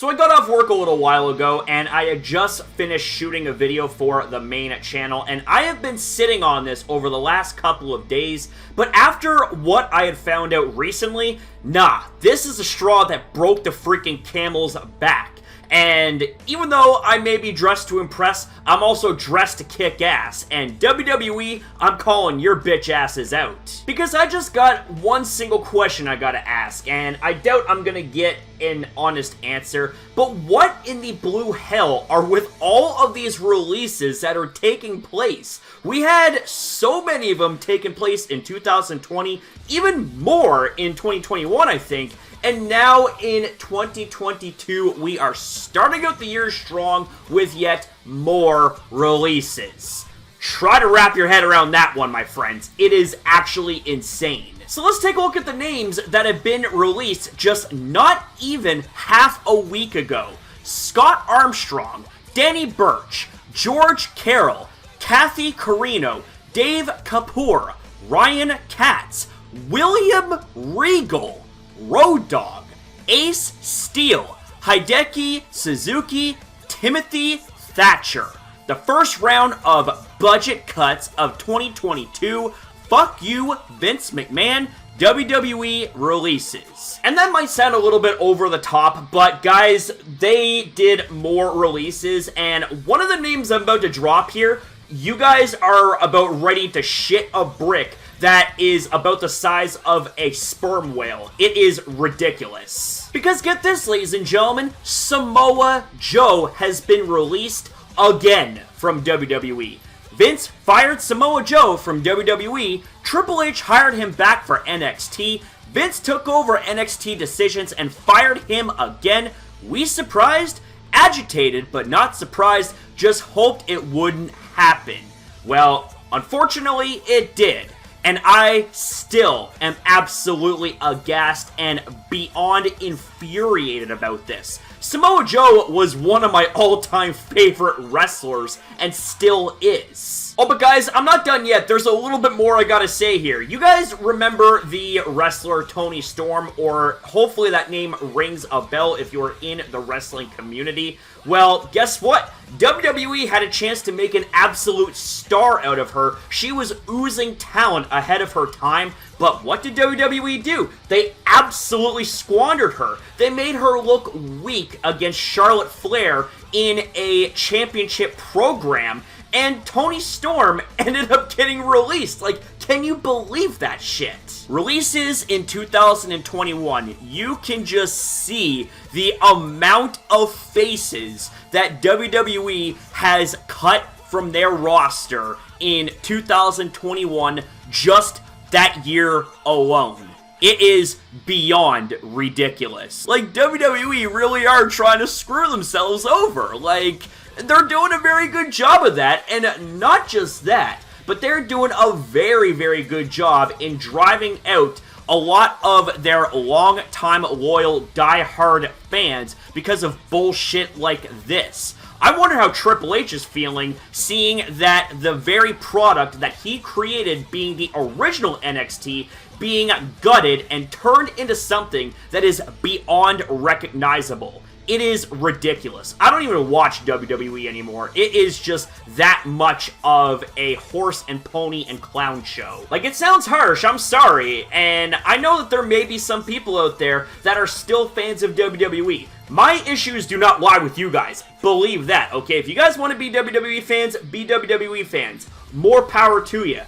So I got off work a little while ago, and I had just finished shooting a video for the main channel, and I have been sitting on this over the last couple of days, but after what I had found out recently, nah, this is the straw that broke the freaking camel's back. And even though I may be dressed to impress, I'm also dressed to kick ass. And WWE, I'm calling your bitch asses out. Because I just got one single question I gotta ask, and I doubt I'm gonna get an honest answer. But what in the blue hell are with all of these releases that are taking place? We had so many of them taking place in 2020, even more in 2021, I think. And now in 2022, we are starting out the year strong with yet more releases. Try to wrap your head around that one, my friends. It is actually insane. So let's take a look at the names that have been released just not even half a week ago. Scott Armstrong, Danny Burch, George Carroll, Kathy Carino, Dave Kapoor, Ryan Katz, William Regal, Road Dogg, Ace Steel, Hideki Suzuki, Timothy Thatcher. The first round of budget cuts of 2022. Fuck you, Vince McMahon. WWE Releases. And that might sound a little bit over the top, but guys, they did more releases, and one of the names I'm about to drop here, you guys are about ready to shit a brick that is about the size of a sperm whale. It is ridiculous. Because get this, ladies and gentlemen, Samoa Joe has been released again from WWE. Vince fired Samoa Joe from WWE, Triple H hired him back for NXT, Vince took over NXT decisions and fired him again. We surprised? Agitated, but not surprised, just hoped it wouldn't happen. Well, unfortunately, it did. And I still am absolutely aghast and beyond infuriated about this. Samoa Joe was one of my all-time favorite wrestlers, and still is. Oh, but guys, I'm not done yet. There's a little bit more I gotta say here. You guys remember the wrestler Toni Storm, or hopefully that name rings a bell if you're in the wrestling community. Well, guess what? WWE had a chance to make an absolute star out of her. She was oozing talent ahead of her time, but what did WWE do? They absolutely squandered her. They made her look weak against Charlotte Flair in a championship program, and Toni Storm ended up getting released. Like, can you believe that shit? Releases in 2021, you can just see the amount of faces that WWE has cut from their roster in 2021, just that year alone. It is beyond ridiculous. Like, WWE really are trying to screw themselves over. Like, they're doing a very good job of that, and not just that, but they're doing a very, very good job in driving out a lot of their long-time loyal, die-hard fans because of bullshit like this. I wonder how Triple H is feeling seeing that the very product that he created, being the original NXT, being gutted and turned into something that is beyond recognizable. It is ridiculous. I don't even watch WWE anymore. It is just that much of a horse and pony and clown show. Like, it sounds harsh, I'm sorry, and I know that there may be some people out there that are still fans of WWE. My issues do not lie with you guys. Believe that, okay? If you guys want to be WWE fans, be WWE fans. More power to you.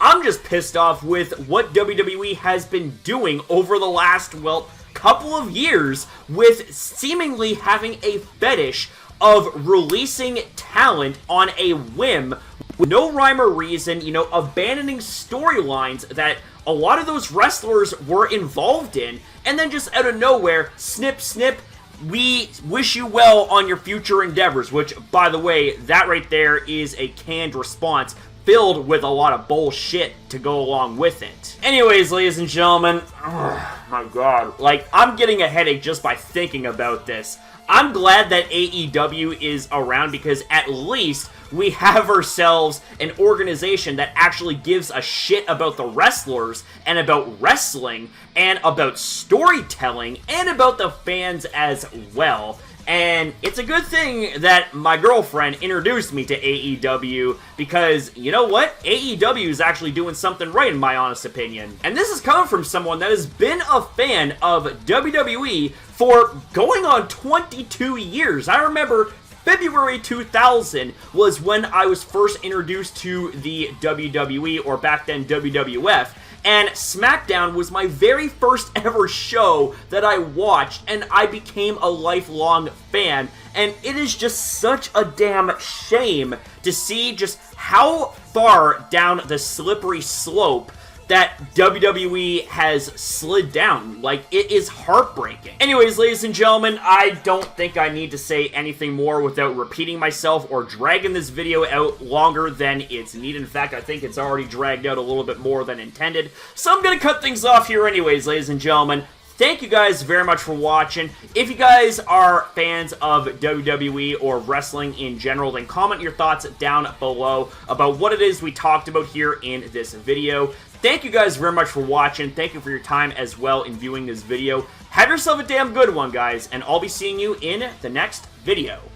I'm just pissed off with what WWE has been doing over the last, well, couple of years with seemingly having a fetish of releasing talent on a whim with no rhyme or reason, you know, abandoning storylines that a lot of those wrestlers were involved in, and then just out of nowhere, snip, snip, we wish you well on your future endeavors, which, by the way, that right there is a canned response filled with a lot of bullshit to go along with it. Anyways, ladies and gentlemen, oh my god, like, I'm getting a headache just by thinking about this. I'm glad that AEW is around because at least we have ourselves an organization that actually gives a shit about the wrestlers and about wrestling and about storytelling and about the fans as well. And it's a good thing that my girlfriend introduced me to AEW, because you know what? AEW is actually doing something right in my honest opinion. And this is coming from someone that has been a fan of WWE for going on 22 years. I remember February 2000 was when I was first introduced to the WWE, or back then WWF, and SmackDown was my very first ever show that I watched, and I became a lifelong fan. And it is just such a damn shame to see just how far down the slippery slope that WWE has slid down. Like, it is heartbreaking. Anyways, ladies and gentlemen, I don't think I need to say anything more without repeating myself or dragging this video out longer than it's needed. In fact, I think it's already dragged out a little bit more than intended. So I'm gonna cut things off here anyways, ladies and gentlemen. Thank you guys very much for watching. If you guys are fans of WWE or wrestling in general, then comment your thoughts down below about what it is we talked about here in this video. Thank you guys very much for watching. Thank you for your time as well in viewing this video. Have yourself a damn good one, guys, and I'll be seeing you in the next video.